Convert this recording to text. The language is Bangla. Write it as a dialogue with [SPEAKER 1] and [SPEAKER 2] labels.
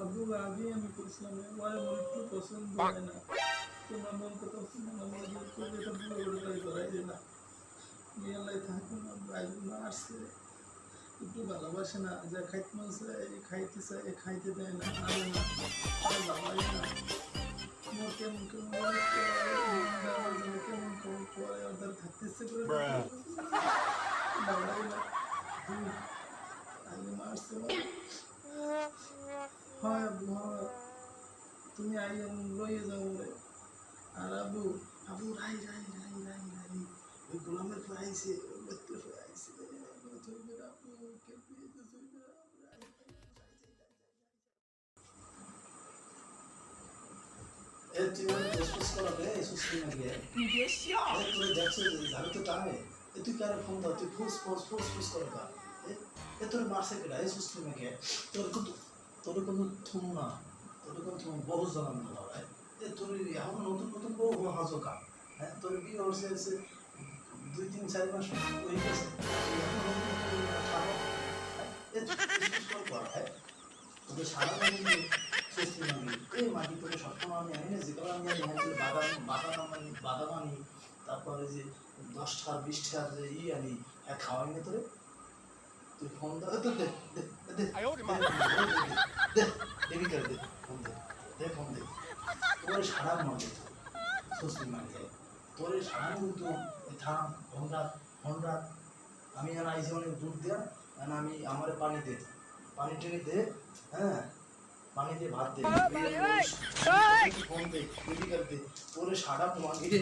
[SPEAKER 1] আব্বু আগে আমি করছিলাম ওরা আমার একটু পছন্দ হয় না তোমার মন কথা শুনে আমার এটা বুড়ো করে করাই যে না বিয়ালাই থাকুন না আসছে একটু ভালোবাসে না যা খাইতে মন চায় খাইতে চায় খাইতে দেয় না আরে না বাবাই না মোর কেমন কেমন কেমন কেমন পরে ওদের থাকতে ইচ্ছে করে বাবাই না আগে মারছে হয় আব্বু হয় তুমি আই লইয়ে যাও রে আর আবু আবু রাই রাই রাই রাই রাই ওই গোলামের ফ্রাইছে ওই ব্যক্তির ফ্রাইছে তোর মারছে কেটা এই সুস্থ মেঘে তোর কোনো থুম না তোর কোনো থুম বহু জানান না তোর এখন নতুন নতুন বউ হাজো কাম হ্যাঁ তোর বিয়ে হচ্ছে 2-3-4 মাস হয়ে গেছে তোদের সারা সুস্থ মানি এই মাটি তোকে সবসময় আমি আনি না যেগুলো আমি আনি বাদাম আনি তারপরে যে 10-20 যে আনি খাওয়াই না তোরে তুই ফোন দেবি করে দে ফোন দে তোর সারা মনে সুস্থ মানি যায় তোর সারা কিন্তু থাম হন্ডা আমি আর আইসি অনেক দুধ দেয়া আমি আমার পানি টেনে দে হ্যাঁ পানি দিয়ে ভাত দে ফোন দে দেবি করে দে তোর সারা মানি রে